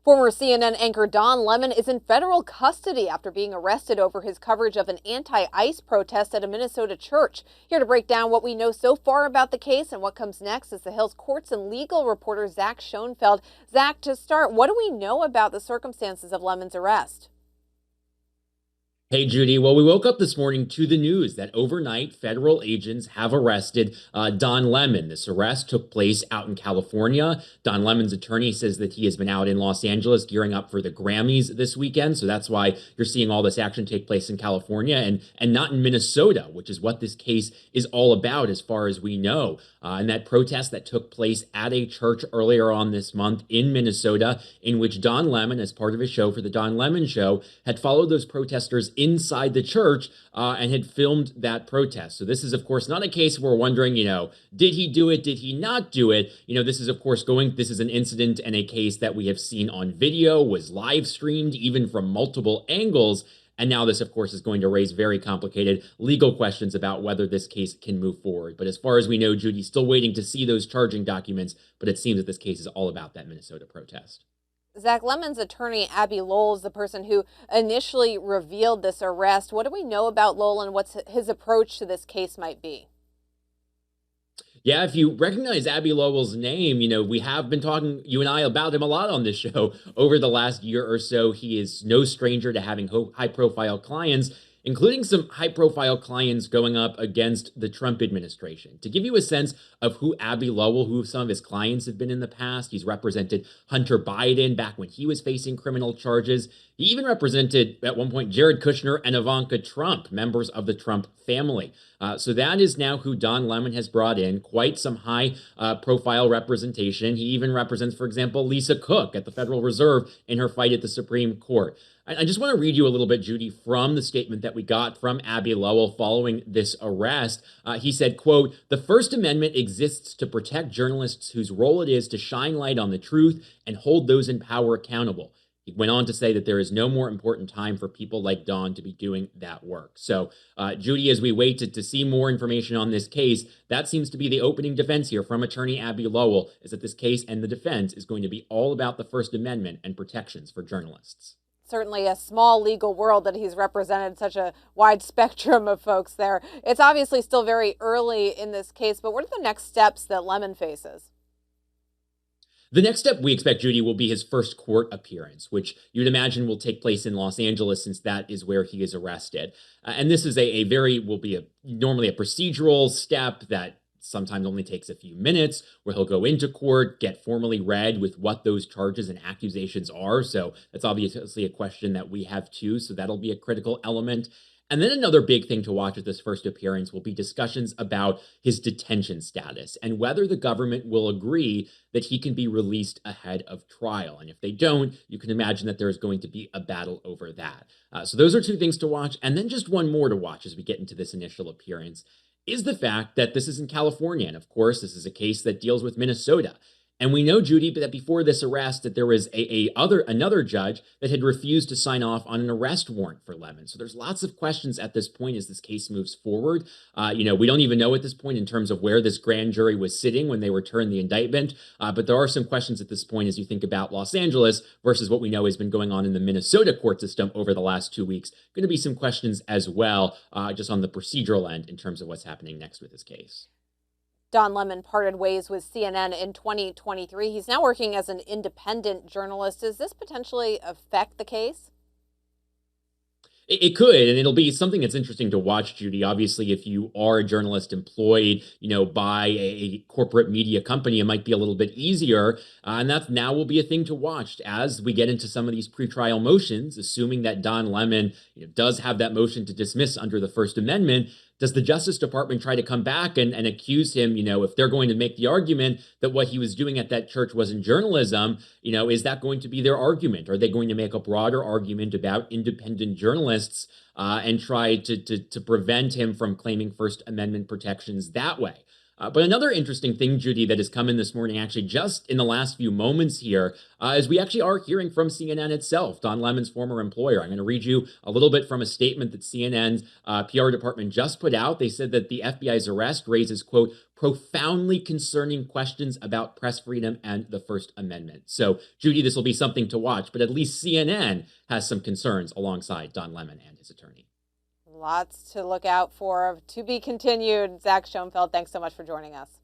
Former CNN anchor Don Lemon is in federal custody after being arrested over his coverage of an anti-ICE protest at a Minnesota church. Here to break down what we know so far about the case and what comes next is the Hill's courts and legal reporter Zach Schoenfeld. Zach, to start, what do we know about the circumstances of Lemon's arrest? Hey, Judy. Well, we woke up this morning to the news that overnight federal agents have arrested Don Lemon. This arrest took place out in California. Don Lemon's attorney says that he has been out in Los Angeles gearing up for the Grammys this weekend. So that's why you're seeing all this action take place in California and not in Minnesota, which is what this case is all about as far as we know. And that protest that took place at a church earlier on this month in Minnesota, in which Don Lemon, as part of his show for the Don Lemon Show, had followed those protesters inside the church and had filmed that protest. So this is, of course, not a case where we're wondering, did he do it? Did he not do it? This is, of course, this is an incident and a case that we have seen on video, was live streamed even from multiple angles. And now this, of course, is going to raise very complicated legal questions about whether this case can move forward. But as far as we know, Judy's still waiting to see those charging documents, but it seems that this case is all about that Minnesota protest. Zach, Lemon's attorney, Abbe Lowell, is the person who initially revealed this arrest. What do we know about Lowell and what his approach to this case might be? Yeah, if you recognize Abbe Lowell's name, we have been talking, you and I, about him a lot on this show over the last year or so. He is no stranger to having high-profile clients, including some high-profile clients going up against the Trump administration. To give you a sense of who Abbe Lowell, who some of his clients have been in the past, he's represented Hunter Biden back when he was facing criminal charges. He even represented, at one point, Jared Kushner and Ivanka Trump, members of the Trump family. So that is now who Don Lemon has brought in, quite some high-profile representation. He even represents, for example, Lisa Cook at the Federal Reserve in her fight at the Supreme Court. I just want to read you a little bit, Judy, from the statement that we got from Abbe Lowell following this arrest. He said, quote, "The First Amendment exists to protect journalists whose role it is to shine light on the truth and hold those in power accountable." He went on to say that there is no more important time for people like Don to be doing that work. So, Judy, as we wait to see more information on this case, that seems to be the opening defense here from attorney Abbe Lowell, is that this case and the defense is going to be all about the First Amendment and protections for journalists. Certainly a small legal world that he's represented such a wide spectrum of folks there. It's obviously still very early in this case, but what are the next steps that Lemon faces? The next step we expect, Judy, will be his first court appearance, which you'd imagine will take place in Los Angeles since that is where he is arrested. And this is normally a procedural step that sometimes only takes a few minutes, where he'll go into court, get formally read with what those charges and accusations are. So that's obviously a question that we have too. So that'll be a critical element. And then another big thing to watch at this first appearance will be discussions about his detention status and whether the government will agree that he can be released ahead of trial. And if they don't, you can imagine that there's going to be a battle over that. So those are two things to watch. And then just one more to watch as we get into this initial appearance is the fact that this is in California. And of course, this is a case that deals with Minnesota. And we know, Judy, that before this arrest, that there was another judge that had refused to sign off on an arrest warrant for Lemon. So there's lots of questions at this point as this case moves forward. We don't even know at this point in terms of where this grand jury was sitting when they returned the indictment. But there are some questions at this point as you think about Los Angeles versus what we know has been going on in the Minnesota court system over the last 2 weeks. Going to be some questions as well, just on the procedural end in terms of what's happening next with this case. Don Lemon parted ways with CNN in 2023. He's now working as an independent journalist. Does this potentially affect the case? It could, and it'll be something that's interesting to watch, Judy. Obviously, if you are a journalist employed, by a corporate media company, it might be a little bit easier. And that now will be a thing to watch as we get into some of these pretrial motions, assuming that Don Lemon does have that motion to dismiss under the First Amendment. Does the Justice Department try to come back and accuse him, if they're going to make the argument that what he was doing at that church wasn't journalism, is that going to be their argument? Are they going to make a broader argument about independent journalists and try to prevent him from claiming First Amendment protections that way? But another interesting thing, Judy, that has come in this morning, actually just in the last few moments here, is we actually are hearing from CNN itself, Don Lemon's former employer. I'm going to read you a little bit from a statement that CNN's PR department just put out. They said that the FBI's arrest raises, quote, profoundly concerning questions about press freedom and the First Amendment. So, Judy, this will be something to watch, but at least CNN has some concerns alongside Don Lemon and his attorney. Lots to look out for. To be continued. Zach Schoenfeld, thanks so much for joining us.